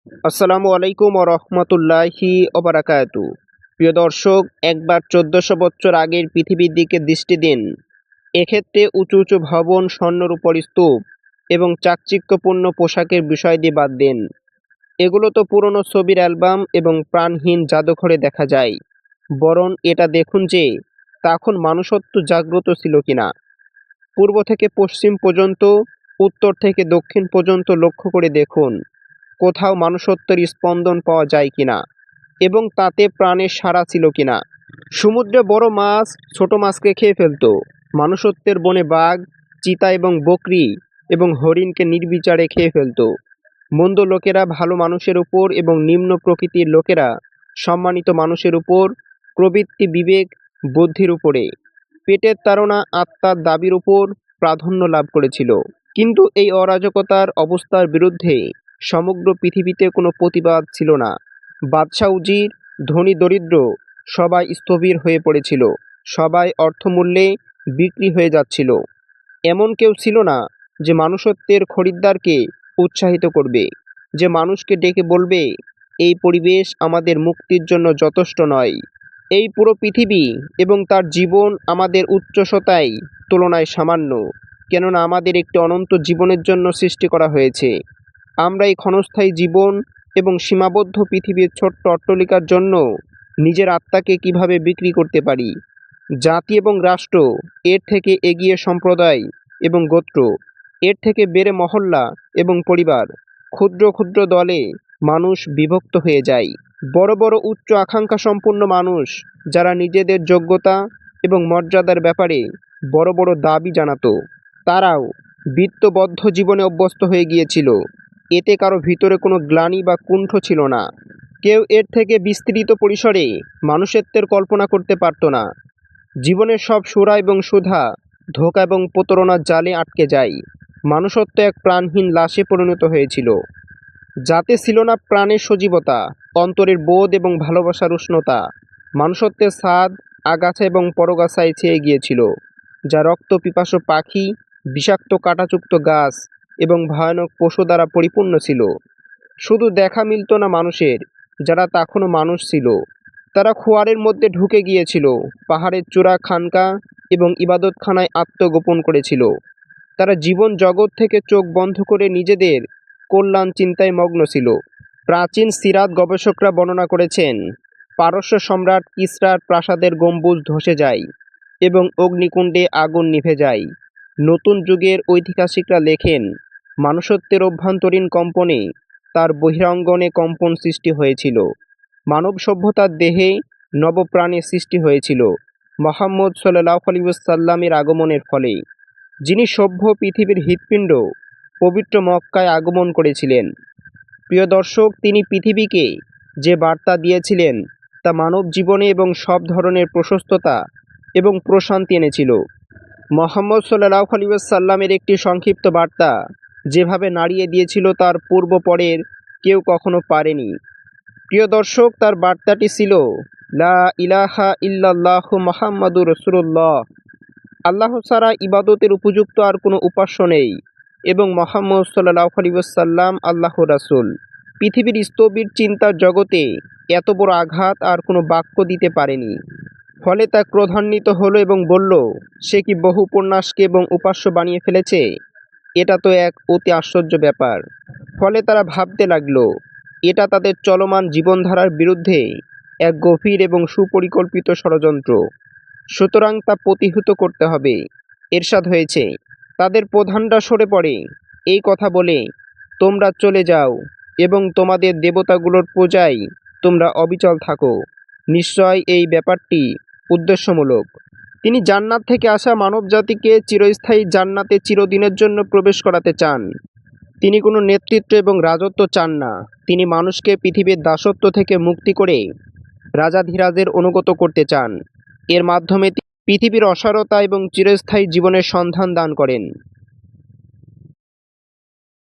আসসালামু আলাইকুম ওয়া রাহমাতুল্লাহি ওয়া বারাকাতু। প্রিয় দর্শক, একবার ১৪০০ বছর আগের পৃথিবীর দিকে দৃষ্টি দিন। এক্ষেত্রে উঁচু উঁচু ভবন, স্বর্ণের উপর স্তূপ এবং চাকচিক্যপূর্ণ পোশাকের বিষয় দিয়ে বাদ দেন। এগুলো তো পুরনো ছবির অ্যালবাম এবং প্রাণহীন জাদুঘরে দেখা যায়। বরং এটা দেখুন যে তখন মানুষত্ব জাগ্রত ছিল কিনা। পূর্ব থেকে পশ্চিম পর্যন্ত, উত্তর থেকে দক্ষিণ পর্যন্ত লক্ষ্য করে দেখুন কোথাও মানুষত্বের স্পন্দন পাওয়া যায় কিনা এবং তাতে প্রাণের সাড়া ছিল কিনা। সমুদ্রে বড় মাছ ছোট মাছকে খেয়ে ফেলতো। মানুষত্বের বনে বাঘ, চিতা এবং বকরি এবং হরিণকে নির্বিচারে খেয়ে ফেলতো। মন্দ লোকেরা ভালো মানুষের উপর এবং নিম্ন প্রকৃতির লোকেরা সম্মানিত মানুষের উপর, প্রবৃত্তি, বিবেক, বুদ্ধির উপরে, পেটের তাড়না, আত্মার দাবির উপর প্রাধান্য লাভ করেছিল। কিন্তু এই অরাজকতার অবস্থার বিরুদ্ধে সমগ্র পৃথিবীতে কোনো প্রতিবাদ ছিল না। বাদশা উজির, ধনী দরিদ্র সবাই স্থবির হয়ে পড়েছিল। সবাই অর্থমূল্যে বিক্রি হয়ে যাচ্ছিল। এমন কেউ ছিল না যে মানুষত্বের খরিদ্দারকে উৎসাহিত করবে, যে মানুষকে ডেকে বলবে এই পরিবেশ আমাদের মুক্তির জন্য যথেষ্ট নয়। এই পুরো পৃথিবী এবং তার জীবন আমাদের উচ্চতায় তুলনায় সামান্য, কেননা আমাদের একটি অনন্ত জীবনের জন্য সৃষ্টি করা হয়েছে। আমরা এই ক্ষণস্থায়ী জীবন এবং সীমাবদ্ধ পৃথিবীর ছোট্ট অট্টালিকার জন্য নিজের আত্মাকে কিভাবে বিক্রি করতে পারি। জাতি এবং রাষ্ট্র, এর থেকে এগিয়ে সম্প্রদায় এবং গোত্র, এর থেকে বেড়ে মহল্লা এবং পরিবার, ক্ষুদ্র ক্ষুদ্র দলে মানুষ বিভক্ত হয়ে যায়। বড় বড় উচ্চ আকাঙ্ক্ষা সম্পন্ন মানুষ, যারা নিজেদের যোগ্যতা এবং মর্যাদার ব্যাপারে বড় বড় দাবি জানাতো, তারাও বৃত্তবদ্ধ জীবনে অভ্যস্ত হয়ে গিয়েছিল। এতে কারো ভিতরে কোনো গ্লানি বা কুণ্ঠ ছিল না। কেউ এর থেকে বিস্তৃত পরিসরে মানুষত্বের কল্পনা করতে পারত না। জীবনের সব সুরা এবং সুধা ধোঁকা এবং প্রতারণার জালে আটকে যায়। মানুষত্ব এক প্রাণহীন লাশে পরিণত হয়েছিল, যাতে ছিল না প্রাণের সজীবতা, অন্তরের বোধ এবং ভালোবাসার উষ্ণতা। মানুষত্বের স্বাদ আগাছা এবং পরগাছায় ছেয়ে গিয়েছিল, যা রক্ত পিপাসু পাখি, বিষাক্ত কাঁটাযুক্ত গাছ এবং ভয়ানক পশু দ্বারা পরিপূর্ণ ছিল। শুধু দেখা মিলত না মানুষের, যারা তখনও মানুষ ছিল। তারা খোয়ারের মধ্যে ঢুকে গিয়েছিল, পাহাড়ের চূড়া, খানকা এবং ইবাদতখানায় আত্মগোপন করেছিল। তারা জীবন জগৎ থেকে চোখ বন্ধ করে নিজেদের কল্যাণ চিন্তায় মগ্ন ছিল। প্রাচীন সিরাত গবেষকরা বর্ণনা করেছেন, পারস্য সম্রাট কিসরার প্রাসাদের গম্বুজ ধসে যায় এবং অগ্নিকুণ্ডে আগুন নিভে যায়। নতুন যুগের ঐতিহাসিকরা লেখেন, মানুষত্বের অভ্যন্তরীণ কম্পনে তার বহিরাঙ্গনে কম্পন সৃষ্টি হয়েছিল। মানব সভ্যতার দেহে নবপ্রাণের সৃষ্টি হয়েছিল মুহাম্মদ সাল্লাল্লাহু আলাইহি ওয়াসাল্লামের আগমনের ফলে, যিনি সভ্য পৃথিবীর হৃৎপিণ্ড পবিত্র মক্কায় আগমন করেছিলেন। প্রিয় দর্শক, তিনি পৃথিবীকে যে বার্তা দিয়েছিলেন তা মানব জীবনে এবং সব ধরনের প্রশস্ততা এবং প্রশান্তি এনেছিল। মুহাম্মদ সাল্লাল্লাহু আলাইহি ওয়াসাল্লামের একটি সংক্ষিপ্ত বার্তা যেভাবে নাড়িয়ে দিয়েছিল তার পূর্বপরের কেউ কখনো পারেনি। প্রিয় দর্শক, তার বার্তাটি ছিল, লা ইলাহা ইল্লাল্লাহু মুহাম্মাদুর রাসূলুল্লাহ। আল্লাহ ছাড়া ইবাদতের উপযুক্ত আর কোনো উপাস্য নেই এবং মুহাম্মদ সাল্লাল্লাহু আলাইহি ওয়াসাল্লাম আল্লাহর রাসূল। পৃথিবীর স্থবির চিন্তার জগতে এত বড় আঘাত আর কোনো বাক্য দিতে পারেনি। ফলে তা ক্রোধান্বিত হলো এবং বলল, সে কি বহু উপন্যাসকে এবং উপাস্য বানিয়ে ফেলেছে? এটা তো এক অতি আশ্চর্য ব্যাপার। ফলে তারা ভাবতে লাগলো, এটা তাদের চলমান জীবনধারার বিরুদ্ধে এক গভীর এবং সুপরিকল্পিত ষড়যন্ত্র। সুতরাং তা প্রতিহত করতে হবে। এরশাদ হয়েছে, তাদের প্রধানরা সরে পড়ে এই কথা বলে, তোমরা চলে যাও এবং তোমাদের দেবতাগুলোর পূজায় তোমরা অবিচল থাকো। নিশ্চয় এই ব্যাপারটি উদ্দেশ্যমূলক। তিনি জান্নাত থেকে আসা মানবজাতিকে চিরস্থায়ী জান্নাতে চিরদিনের জন্য প্রবেশ করাতে চান। তিনি কোনো নেতৃত্ব এবং রাজত্ব চান না। তিনি মানুষকে পৃথিবীর দাসত্ব থেকে মুক্তি করে রাজাধিরাজের অনুগত করতে চান। এর মাধ্যমে পৃথিবীর অসারতা এবং চিরস্থায়ী জীবনের সন্ধান দান করেন।